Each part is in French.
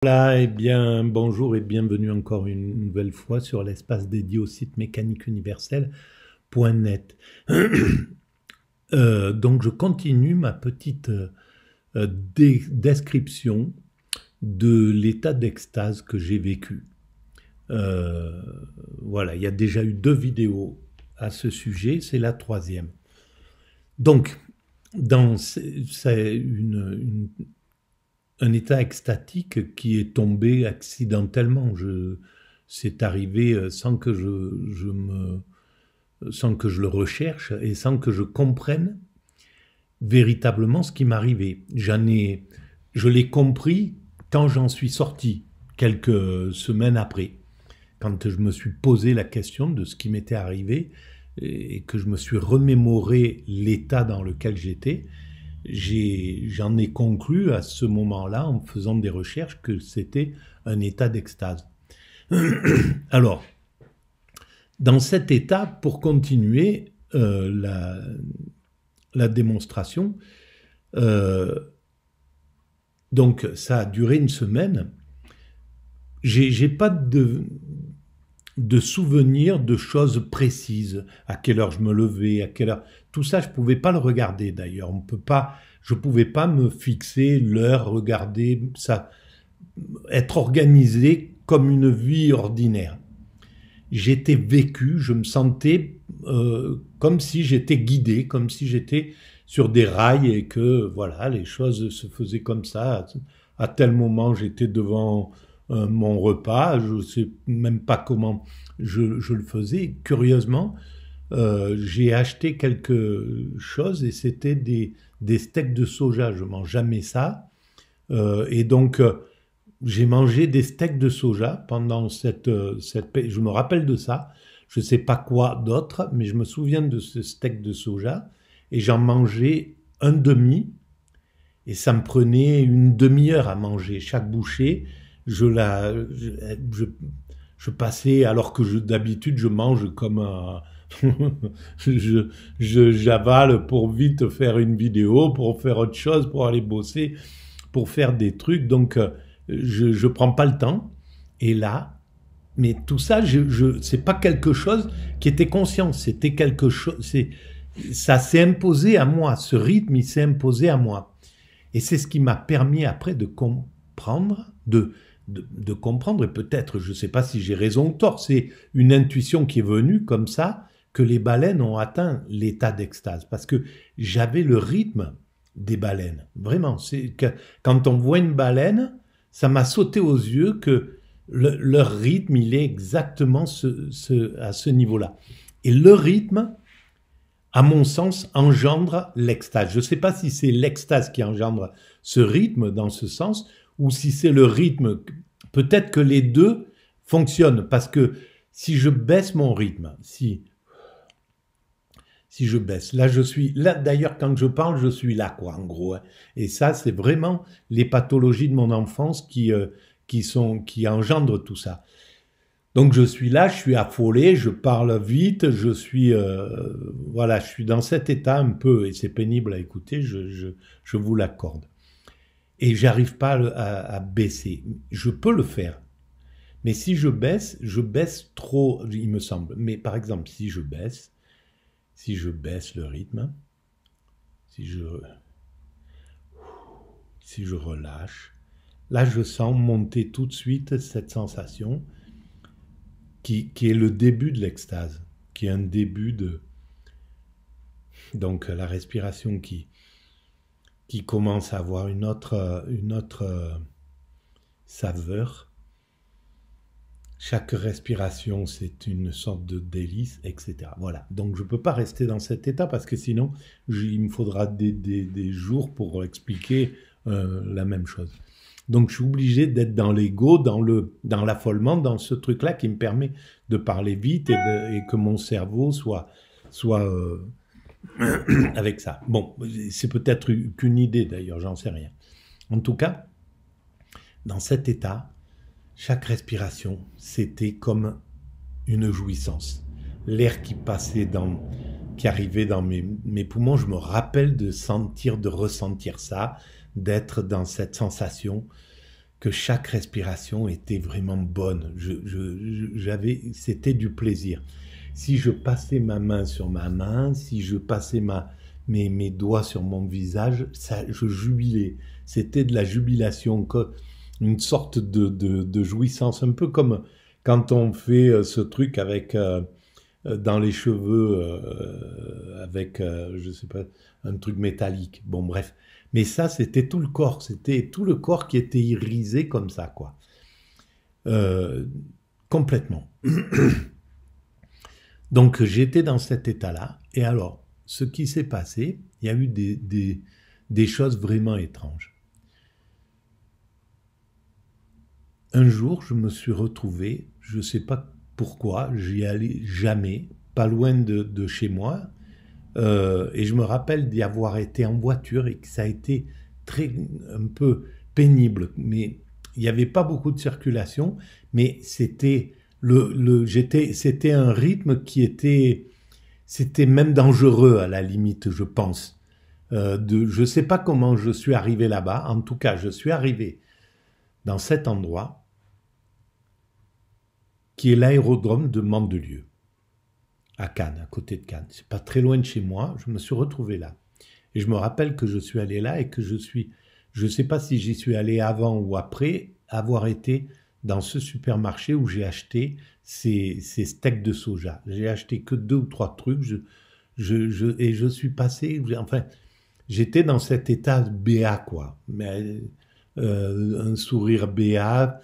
Voilà, eh bien, bonjour et bienvenue encore une nouvelle fois sur l'espace dédié au site mécaniqueuniverselle.net. Donc, je continue ma petite description de l'état d'extase que j'ai vécu. Voilà, il y a déjà eu 2 vidéos à ce sujet, c'est la 3e. Donc, c'est un état extatique qui est tombé accidentellement. C'est arrivé sans que sans que je le recherche et sans que je comprenne véritablement ce qui m'arrivait. Je l'ai compris quand j'en suis sorti, quelques semaines après, quand je me suis posé la question de ce qui m'était arrivé et que je me suis remémoré l'état dans lequel j'étais. J'en ai conclu à ce moment-là, en faisant des recherches, que c'était un état d'extase. Alors, dans cet état, pour continuer la démonstration, donc ça a duré une semaine. J'ai pas de souvenirs de choses précises, à quelle heure je me levais, à quelle heure... Tout ça, je ne pouvais pas le regarder d'ailleurs. Je ne pouvais pas me fixer l'heure, regarder ça, être organisé comme une vie ordinaire. J'étais vécu, je me sentais comme si j'étais guidé, comme si j'étais sur des rails et que voilà, les choses se faisaient comme ça. À tel moment, j'étais devant mon repas, je ne sais même pas comment je le faisais. Curieusement, j'ai acheté quelque chose et c'était des steaks de soja. Je ne mange jamais ça. Et donc, j'ai mangé des steaks de soja pendant je me rappelle de ça. Je ne sais pas quoi d'autre, mais je me souviens de ce steak de soja. Et j'en mangeais un demi. Et ça me prenait une demi-heure à manger. Chaque bouchée, je passais, alors que d'habitude, je mange comme un... j'avale pour vite faire une vidéo, pour faire autre chose, pour aller bosser, pour faire des trucs. Donc, je prends pas le temps. Et là, mais tout ça, c'est pas quelque chose qui était conscient. C'était quelque chose... Ça s'est imposé à moi. Ce rythme, il s'est imposé à moi. Et c'est ce qui m'a permis après de comprendre, de comprendre, et peut-être, je ne sais pas si j'ai raison ou tort, c'est une intuition qui est venue comme ça, que les baleines ont atteint l'état d'extase. Parce que j'avais le rythme des baleines. Vraiment, quand on voit une baleine, ça m'a sauté aux yeux que leur rythme, il est exactement à ce niveau-là. Et le rythme, à mon sens, engendre l'extase. Je ne sais pas si c'est l'extase qui engendre ce rythme dans ce sens, ou si c'est le rythme. Peut-être que les deux fonctionnent, parce que si je baisse mon rythme, si je baisse, là je suis, là d'ailleurs quand je parle, je suis là quoi, en gros. Hein. Et ça, c'est vraiment les pathologies de mon enfance qui engendrent tout ça. Donc je suis là, je suis affolé, je parle vite, voilà, je suis dans cet état un peu, et c'est pénible à écouter, je vous l'accorde. Et j'arrive pas à baisser. Je peux le faire, mais si je baisse trop, il me semble. Mais par exemple, si je baisse le rythme, si je relâche, là je sens monter tout de suite cette sensation qui est le début de l'extase, qui est un début de... Donc la respiration qui commence à avoir une autre saveur. Chaque respiration, c'est une sorte de délice, etc. Voilà. Donc je ne peux pas rester dans cet état parce que sinon, il me faudra des jours pour expliquer la même chose. Donc je suis obligé d'être dans l'ego, dans l'affolement, dans ce truc-là qui me permet de parler vite et que mon cerveau soit avec ça. Bon, c'est peut-être qu'une idée d'ailleurs, j'en sais rien. En tout cas, dans cet état, chaque respiration, c'était comme une jouissance. L'air qui passait qui arrivait dans mes poumons, je me rappelle de ressentir ça, d'être dans cette sensation que chaque respiration était vraiment bonne. C'était du plaisir. Si je passais ma main sur ma main, si je passais mes doigts sur mon visage, ça, je jubilais. C'était de la jubilation, une sorte de jouissance, un peu comme quand on fait ce truc avec dans les cheveux, avec, je sais pas, un truc métallique. Bon, bref. Mais ça, c'était tout le corps. C'était tout le corps qui était irisé comme ça, quoi. Euh, Complètement. Donc, j'étais dans cet état-là. Et alors, ce qui s'est passé, il y a eu des choses vraiment étranges. Un jour, je me suis retrouvé, je ne sais pas pourquoi, j'y allais jamais, pas loin de chez moi. Et je me rappelle d'y avoir été en voiture et que ça a été un peu pénible. Mais il n'y avait pas beaucoup de circulation, mais c'était c'était un rythme c'était même dangereux à la limite, je pense. Je ne sais pas comment je suis arrivé là-bas. En tout cas, je suis arrivé dans cet endroit qui est l'aérodrome de Mandelieu, à Cannes, à côté de Cannes. C'est pas très loin de chez moi, je me suis retrouvé là. Et je me rappelle que je suis allé là et que je ne sais pas si j'y suis allé avant ou après avoir été dans ce supermarché où j'ai acheté ces steaks de soja. J'ai acheté que 2 ou 3 trucs et je suis passé, enfin, j'étais dans cet état béat, quoi. Mais, un sourire béat.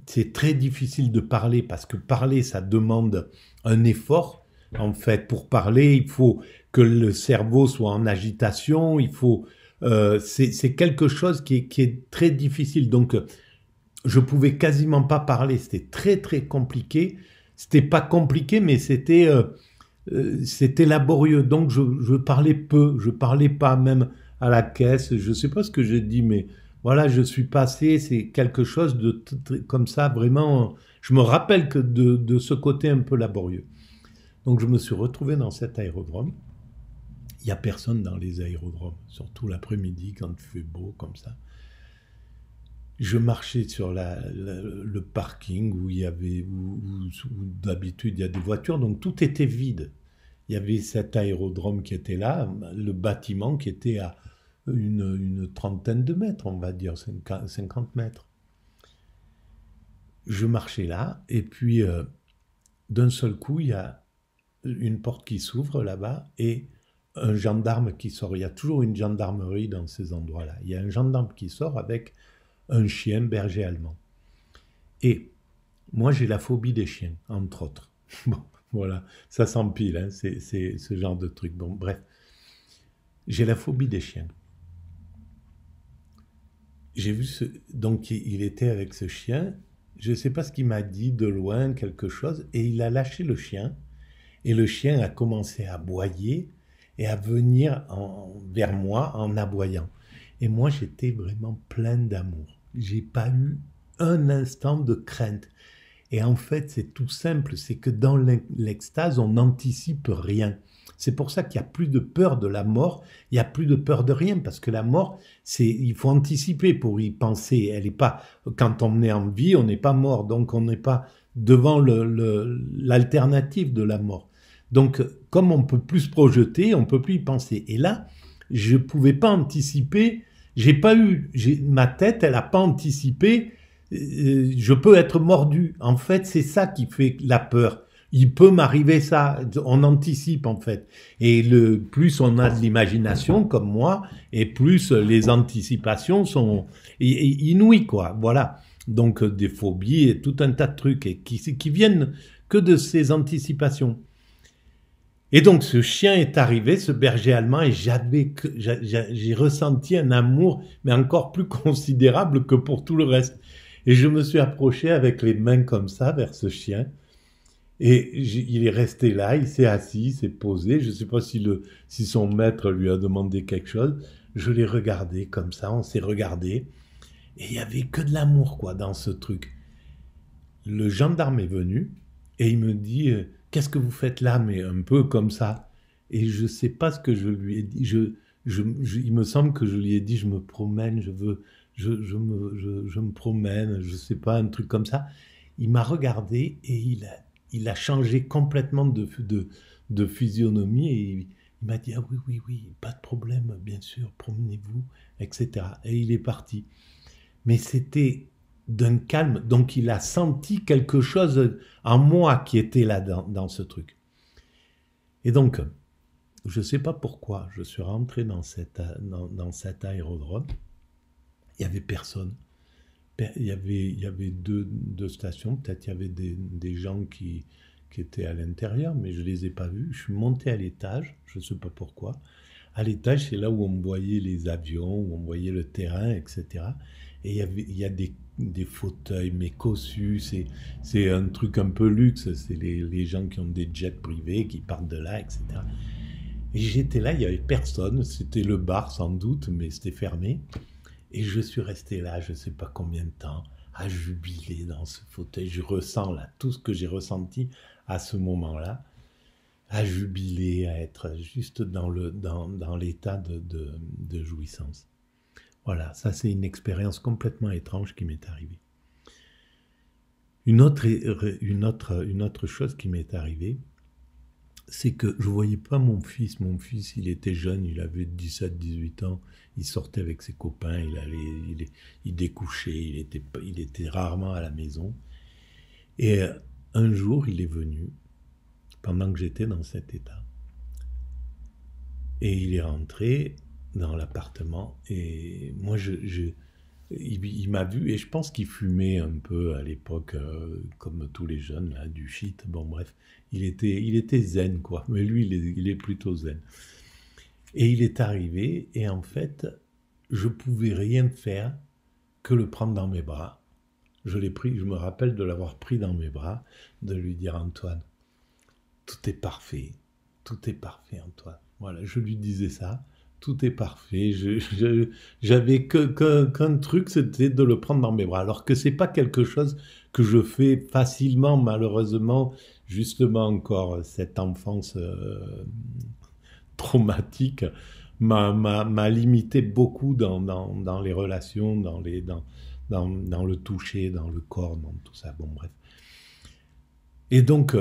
C'est très difficile de parler parce que parler, ça demande un effort. En fait, pour parler, il faut que le cerveau soit en agitation. C'est quelque chose qui est très difficile. Donc, je pouvais quasiment pas parler. C'était très très compliqué. C'était pas compliqué, mais c'était laborieux. Donc, je parlais peu. Je parlais pas même à la caisse. Je sais pas ce que j'ai dit, mais voilà, je suis passé, c'est quelque chose comme ça, vraiment, je me rappelle que de ce côté un peu laborieux. Donc je me suis retrouvé dans cet aérodrome. Il n'y a personne dans les aérodromes, surtout l'après-midi quand il fait beau comme ça. Je marchais sur le parking où d'habitude il y a des voitures, donc tout était vide. Il y avait cet aérodrome qui était là, le bâtiment qui était à une trentaine de mètres, on va dire, 50 mètres. Je marchais là, et puis d'un seul coup, il y a une porte qui s'ouvre là-bas, et un gendarme qui sort. Il y a toujours une gendarmerie dans ces endroits-là. Il y a un gendarme qui sort avec un chien berger allemand. Et moi, j'ai la phobie des chiens, entre autres. Bon, voilà, ça s'empile, hein, c'est ce genre de truc. Bon, bref, j'ai la phobie des chiens. J'ai vu donc il était avec ce chien, je ne sais pas ce qu'il m'a dit de loin, quelque chose, et il a lâché le chien, et le chien a commencé à aboyer et à venir vers moi en aboyant. Et moi, j'étais vraiment plein d'amour. J'ai pas eu un instant de crainte. Et en fait, c'est tout simple, c'est que dans l'extase, on n'anticipe rien. C'est pour ça qu'il n'y a plus de peur de la mort, il n'y a plus de peur de rien, parce que la mort, il faut anticiper pour y penser. Elle est pas, quand on est en vie, on n'est pas mort, donc on n'est pas devant l'alternative de la mort. Donc, comme on peut plus se projeter, on peut plus y penser. Et là, je pouvais pas anticiper, ma tête, elle n'a pas anticipé, je peux être mordu. En fait, c'est ça qui fait la peur. Il peut m'arriver ça, on anticipe en fait. Et plus on a de l'imagination, comme moi, et plus les anticipations sont inouïes, quoi. Voilà. Donc des phobies et tout un tas de trucs et qui viennent que de ces anticipations. Et donc ce chien est arrivé, ce berger allemand, et j'ai ressenti un amour, mais encore plus considérable que pour tout le reste. Et je me suis approché avec les mains comme ça vers ce chien. Et il est resté là, il s'est assis, il s'est posé. Je ne sais pas si son maître lui a demandé quelque chose. Je l'ai regardé comme ça, on s'est regardé. Et il n'y avait que de l'amour, quoi, dans ce truc. Le gendarme est venu et il me dit « Qu'est-ce que vous faites là ?» Mais un peu comme ça. Et je ne sais pas ce que je lui ai dit. Il me semble que je lui ai dit « Je me promène, je me promène, je sais pas, un truc comme ça. Il m'a regardé et il a changé complètement de physionomie et il m'a dit, ah oui, oui, oui, pas de problème, bien sûr, promenez-vous, etc. Et il est parti. Mais c'était d'un calme, donc il a senti quelque chose en moi qui était là dans ce truc. Et donc, je ne sais pas pourquoi, je suis rentré dans cet aérodrome, il n'y avait personne. Il y avait deux stations, peut-être il y avait des gens qui étaient à l'intérieur, mais je ne les ai pas vus. Je suis monté à l'étage, je ne sais pas pourquoi. À l'étage, c'est là où on voyait les avions, où on voyait le terrain, etc. Et il y a des fauteuils, mais cossus, c'est un truc un peu luxe, c'est les gens qui ont des jets privés, qui partent de là, etc. Et j'étais là, il n'y avait personne, c'était le bar sans doute, mais c'était fermé. Et je suis resté là, je ne sais pas combien de temps, à jubiler dans ce fauteuil. Je ressens là tout ce que j'ai ressenti à ce moment-là, à jubiler, à être juste dans l'état de jouissance. Voilà, ça c'est une expérience complètement étrange qui m'est arrivée. Une autre chose qui m'est arrivée, c'est que je ne voyais pas mon fils. Mon fils, il était jeune, il avait 17-18 ans, il sortait avec ses copains, il découchait, il était rarement à la maison. Et un jour, il est venu, pendant que j'étais dans cet état. Et il est rentré dans l'appartement, et moi, il m'a vu, et je pense qu'il fumait un peu à l'époque, comme tous les jeunes, là, du shit, bon bref. Il était zen, quoi. Mais lui, il est plutôt zen. Et il est arrivé, et en fait, je pouvais rien faire que le prendre dans mes bras. Je l'ai pris, je me rappelle de l'avoir pris dans mes bras, de lui dire, Antoine, tout est parfait, Antoine. Voilà, je lui disais ça, tout est parfait. J'avais qu'un truc, c'était de le prendre dans mes bras. Alors que c'est pas quelque chose que je fais facilement, malheureusement. Justement, encore cette enfance traumatique m'a limité beaucoup dans les relations, dans le toucher, dans le corps, dans tout ça. Bon, bref. Et donc,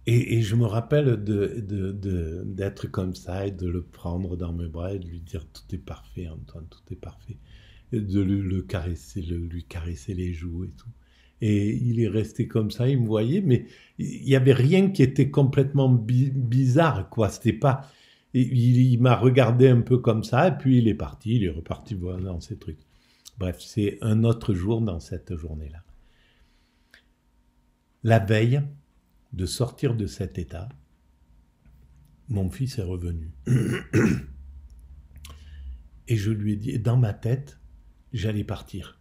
et je me rappelle d'être comme ça et de le prendre dans mes bras et de lui dire tout est parfait, Antoine, tout est parfait. Et de lui caresser les joues et tout. Et il est resté comme ça, il me voyait, mais il n'y avait rien qui était complètement bizarre, quoi. C'était pas. Il m'a regardé un peu comme ça, et puis il est parti, il est reparti voir dans ces trucs. Bref, c'est un autre jour dans cette journée-là. La veille de sortir de cet état, mon fils est revenu. Et je lui ai dit, dans ma tête, j'allais partir.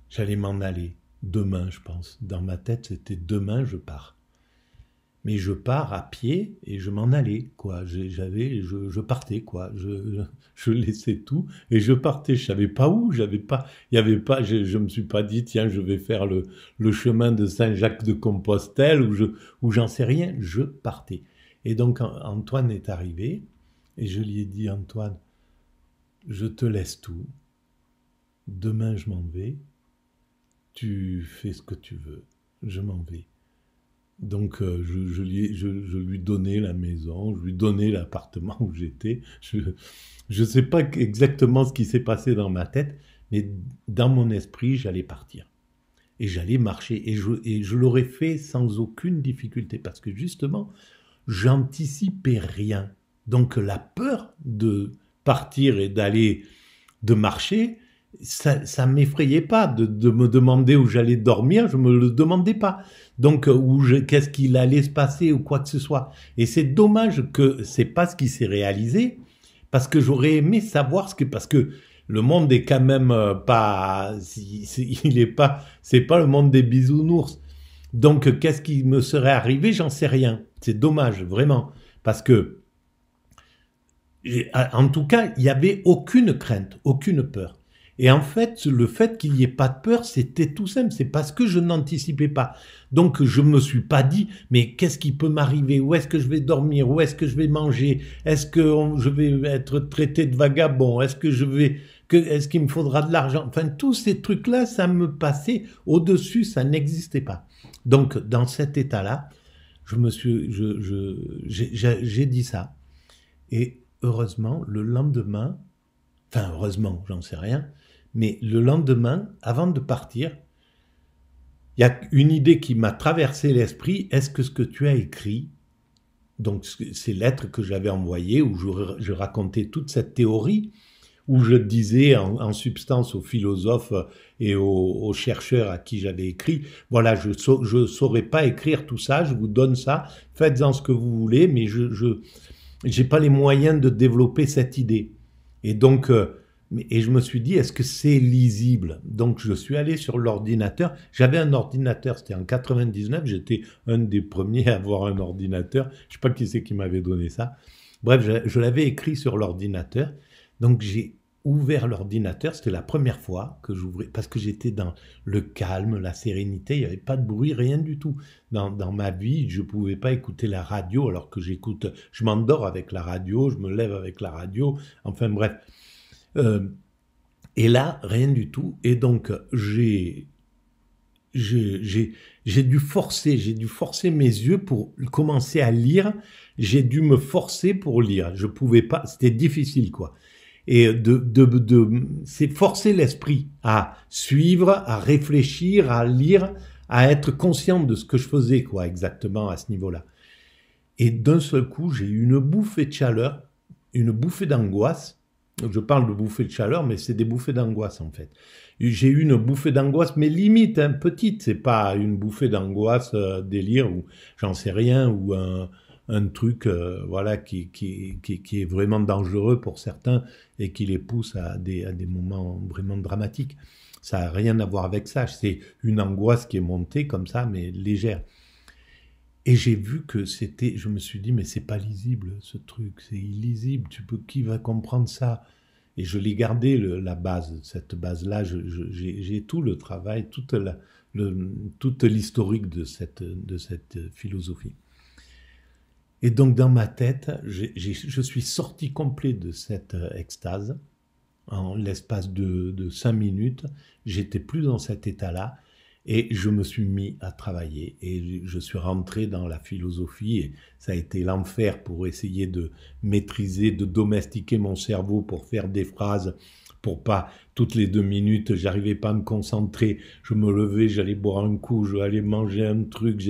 J'allais m'en aller. Demain, je pense. Dans ma tête, c'était demain, je pars. Mais je pars à pied et je m'en allais, quoi. Je partais, quoi. Je laissais tout et je partais. Je savais pas où, il y avait pas, je me suis pas dit, tiens, je vais faire le chemin de Saint-Jacques-de-Compostelle ou j'en sais rien. Je partais. Et donc, Antoine est arrivé et je lui ai dit, Antoine, je te laisse tout. Demain, je m'en vais. Tu fais ce que tu veux. Je m'en vais. Donc, je lui donnais la maison, je lui donnais l'appartement où j'étais. Je ne sais pas exactement ce qui s'est passé dans ma tête, mais dans mon esprit, j'allais partir. Et j'allais marcher. Et je l'aurais fait sans aucune difficulté, parce que justement, j'anticipais rien. Donc, la peur de partir et de marcher, ça ne m'effrayait pas de me demander où j'allais dormir, je ne me le demandais pas. Donc, qu'est-ce qu'il allait se passer ou quoi que ce soit. Et c'est dommage que c'est pas ce qui s'est réalisé, parce que j'aurais aimé savoir parce que le monde est quand même pas, c'est pas le monde des bisounours. Donc, qu'est-ce qui me serait arrivé, j'en sais rien. C'est dommage, vraiment, parce que, en tout cas, il n'y avait aucune crainte, aucune peur. Et en fait, le fait qu'il n'y ait pas de peur, c'était tout simple. C'est parce que je n'anticipais pas. Donc, je me suis pas dit, mais qu'est-ce qui peut m'arriver? Où est-ce que je vais dormir? Où est-ce que je vais manger? Est-ce que je vais être traité de vagabond? Est-ce qu'il me faudra de l'argent? Enfin, tous ces trucs-là, ça me passait au-dessus, ça n'existait pas. Donc, dans cet état-là, j'ai dit ça. Et heureusement, le lendemain, enfin, heureusement, j'en sais rien, mais le lendemain, avant de partir, il y a une idée qui m'a traversé l'esprit. Est-ce que ce que tu as écrit, donc ces lettres que j'avais envoyées, où je racontais toute cette théorie, où je disais en substance aux philosophes et aux chercheurs à qui j'avais écrit, voilà, je saurais pas écrire tout ça, je vous donne ça, faites-en ce que vous voulez, mais je n'ai pas les moyens de développer cette idée. Et donc, et je me suis dit, est-ce que c'est lisible? Donc, je suis allé sur l'ordinateur. J'avais un ordinateur, c'était en 99, j'étais un des premiers à avoir un ordinateur. Je ne sais pas qui c'est qui m'avait donné ça. Bref, je l'avais écrit sur l'ordinateur. Donc, j'ai ouvert l'ordinateur, c'était la première fois que j'ouvrais, parce que j'étais dans le calme, la sérénité, il n'y avait pas de bruit, rien du tout. Dans ma vie, je ne pouvais pas écouter la radio, alors que je m'endors avec la radio, je me lève avec la radio, enfin bref. Et là, rien du tout. Et donc, j'ai dû forcer mes yeux pour commencer à lire. J'ai dû me forcer pour lire. Je pouvais pas, c'était difficile, quoi. Et c'est forcer l'esprit à suivre, à réfléchir, à lire, à être conscient de ce que je faisais, quoi, exactement à ce niveau-là. Et d'un seul coup, j'ai eu une bouffée de chaleur, une bouffée d'angoisse. Je parle de bouffée de chaleur, mais c'est des bouffées d'angoisse, en fait. J'ai eu une bouffée d'angoisse, mais limite, hein, petite. C'est pas une bouffée d'angoisse délire, ou j'en sais rien, ou un truc voilà, qui est vraiment dangereux pour certains et qui les pousse à des moments vraiment dramatiques. Ça n'a rien à voir avec ça. C'est une angoisse qui est montée comme ça, mais légère. Et j'ai vu que je me suis dit, mais c'est pas lisible ce truc, c'est illisible, qui va comprendre ça? Et je l'ai gardé, la base, cette base-là, j'ai tout le travail, toute l'historique de cette philosophie. Et donc dans ma tête, je suis sorti complet de cette extase. En l'espace de 5 minutes, j'étais plus dans cet état-là. Et je me suis mis à travailler et je suis rentré dans la philosophie et ça a été l'enfer pour essayer de maîtriser, de domestiquer mon cerveau pour faire des phrases, pour pas, toutes les 2 minutes, j'arrivais pas à me concentrer, je me levais, j'allais boire un coup, j'allais manger un truc,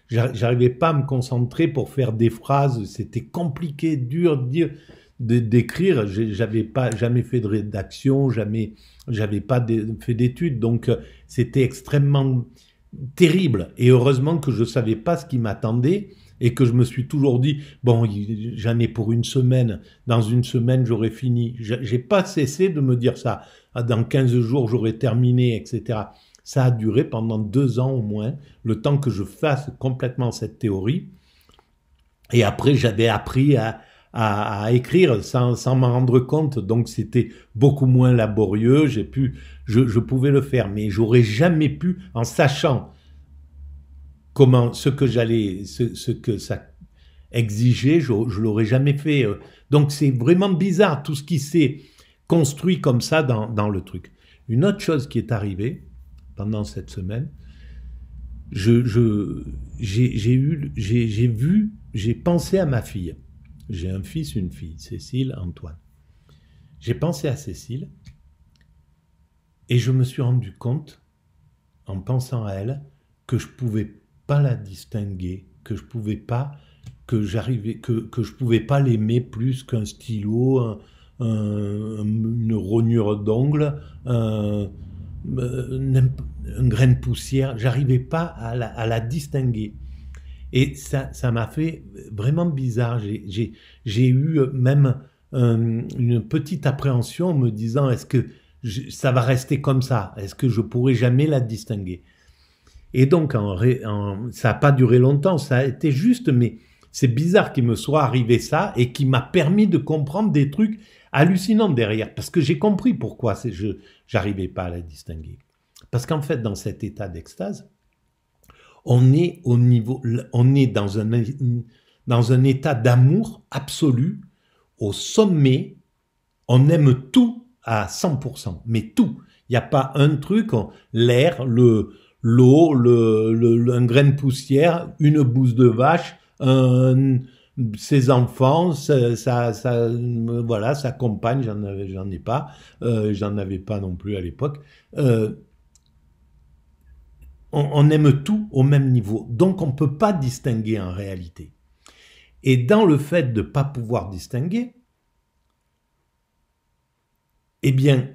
j'arrivais pas à me concentrer pour faire des phrases, c'était compliqué, dur d'écrire, j'avais pas jamais fait de rédaction, j'avais pas fait d'études, donc c'était extrêmement terrible. Et heureusement que je savais pas ce qui m'attendait et que je me suis toujours dit, bon, j'en ai pour une semaine, dans une semaine j'aurai fini. J'ai pas cessé de me dire ça. Dans 15 jours j'aurai terminé, etc. Ça a duré pendant 2 ans au moins, le temps que je fasse complètement cette théorie. Et après j'avais appris à écrire sans m'en rendre compte, donc c'était beaucoup moins laborieux, je pouvais le faire, mais j'aurais jamais pu, en sachant ce que ça exigeait, je l'aurais jamais fait. Donc c'est vraiment bizarre tout ce qui s'est construit comme ça dans le truc. Une autre chose qui est arrivée pendant cette semaine, j'ai pensé à ma fille. J'ai un fils, une fille, Cécile, Antoine. J'ai pensé à Cécile et je me suis rendu compte, en pensant à elle, que je pouvais pas la distinguer, que je pouvais pas l'aimer plus qu'un stylo, une rognure d'ongle, un grain de poussière. J'arrivais pas à la distinguer. Et ça m'a fait vraiment bizarre. J'ai eu même une petite appréhension en me disant, est-ce que ça va rester comme ça? Est-ce que je pourrai jamais la distinguer? Et donc, ça n'a pas duré longtemps, ça a été juste, mais c'est bizarre qu'il me soit arrivé ça et qui m'a permis de comprendre des trucs hallucinant derrière, parce que j'ai compris pourquoi je n'arrivais pas à la distinguer. Parce qu'en fait, dans cet état d'extase, on est dans un état d'amour absolu, au sommet. On aime tout à 100%, mais tout. Il n'y a pas un truc, l'air, l'eau, un grain de poussière, une bouse de vache, ses enfants, voilà, sa compagne, j'en ai pas, j'en avais pas non plus à l'époque. On aime tout au même niveau, donc on ne peut pas distinguer en réalité. Et dans le fait de ne pas pouvoir distinguer, eh bien,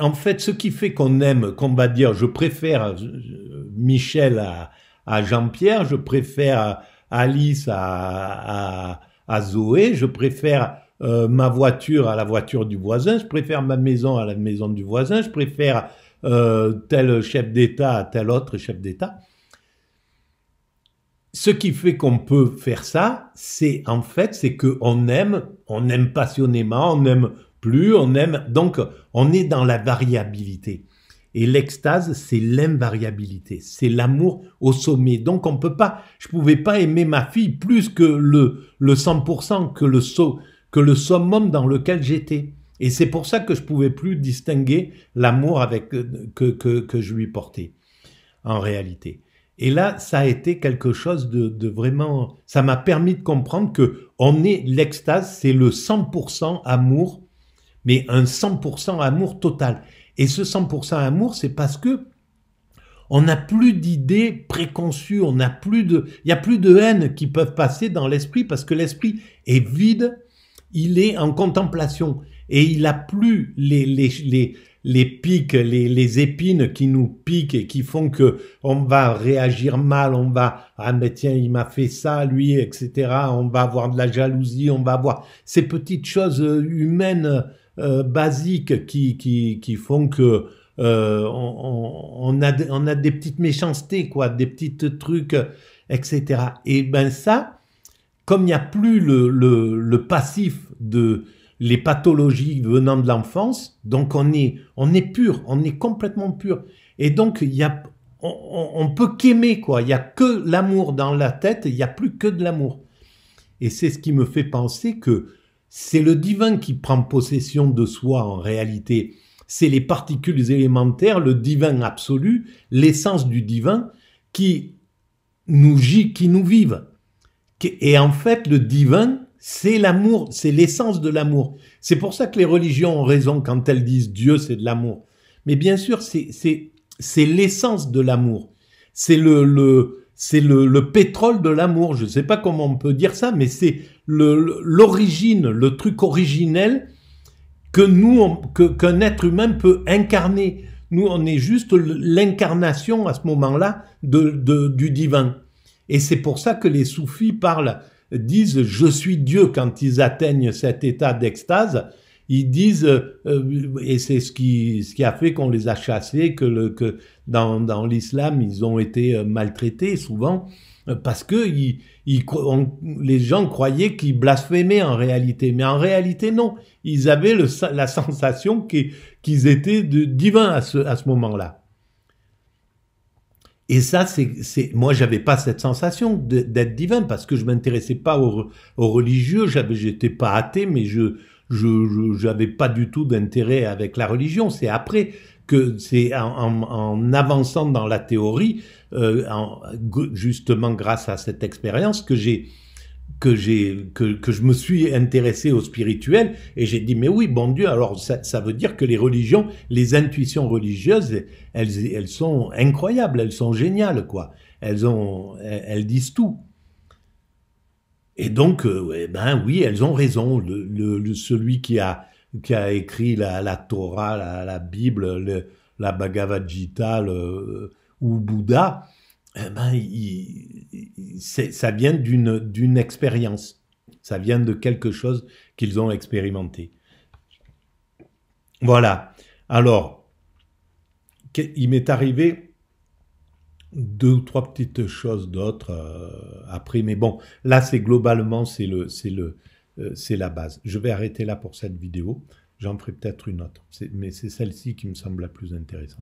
en fait, ce qui fait qu'on aime, qu'on va dire, je préfère Michel à Jean-Pierre, je préfère Alice à Zoé, je préfère ma voiture à la voiture du voisin, je préfère ma maison à la maison du voisin, je préfère tel chef d'État à tel autre chef d'État. Ce qui fait qu'on peut faire ça, c'est en fait, c'est qu'on aime passionnément, on n'aime plus, on aime, donc on est dans la variabilité. Et l'extase, c'est l'invariabilité, c'est l'amour au sommet. Donc on peut pas, je pouvais pas aimer ma fille plus que le 100%, que le summum dans lequel j'étais. Et c'est pour ça que je pouvais plus distinguer l'amour que je lui portais, en réalité. Et là, ça a été quelque chose de vraiment, ça m'a permis de comprendre que l'extase, c'est le 100% amour, mais un 100% amour total. Et ce 100% amour, c'est parce que on n'a plus d'idées préconçues, il n'y a plus de haine qui peuvent passer dans l'esprit parce que l'esprit est vide, il est en contemplation et il n'a plus les pics, les épines qui nous piquent et qui font que on va réagir mal, on va, ah mais tiens, il m'a fait ça, lui, etc. On va avoir de la jalousie, on va avoir ces petites choses humaines basiques qui font que on a des petites méchancetés, quoi, des petites trucs, etc. Et ben ça, comme il n'y a plus le passif de les pathologies venant de l'enfance, donc on est pur, on est complètement pur. Et donc on peut qu'aimer, quoi. Il y a que l'amour dans la tête, il n'y a plus que de l'amour. Et c'est ce qui me fait penser que c'est le divin qui prend possession de soi en réalité. C'est les particules élémentaires, le divin absolu, l'essence du divin qui nous vivent. Et en fait, le divin, c'est l'amour, c'est l'essence de l'amour. C'est pour ça que les religions ont raison quand elles disent Dieu, c'est de l'amour. Mais bien sûr, c'est l'essence de l'amour. C'est le pétrole de l'amour. Je ne sais pas comment on peut dire ça, mais c'est l'origine, le truc originel qu'un être humain peut incarner. Nous, on est juste l'incarnation à ce moment-là du divin. Et c'est pour ça que les soufis disent « je suis Dieu » quand ils atteignent cet état d'extase. Ils disent, et c'est ce qui a fait qu'on les a chassés, que dans l'islam, ils ont été maltraités souvent, parce que les gens croyaient qu'ils blasphémaient en réalité. Mais en réalité, non. Ils avaient la sensation qu'ils étaient divins à ce moment-là. Et ça, moi, j'avais pas cette sensation d'être divin parce que je m'intéressais pas aux religieux. J'étais pas athée, mais j'avais pas du tout d'intérêt avec la religion. C'est après que c'est en avançant dans la théorie, justement grâce à cette expérience que je me suis intéressé au spirituel et j'ai dit mais oui, bon Dieu, alors ça veut dire que les religions, les intuitions religieuses, elles sont incroyables, elles sont géniales, quoi. Elles disent tout. Et donc ben oui, elles ont raison. Celui qui a écrit la Torah, la Bible, la Bhagavad Gita, ou Bouddha, eh ben, ça vient d'une expérience. Ça vient de quelque chose qu'ils ont expérimenté. Voilà. Alors, il m'est arrivé 2 ou 3 petites choses d'autres après, mais bon, là, c'est globalement, c'est c'est la base. Je vais arrêter là pour cette vidéo. J'en ferai peut-être une autre. Mais c'est celle-ci qui me semble la plus intéressante.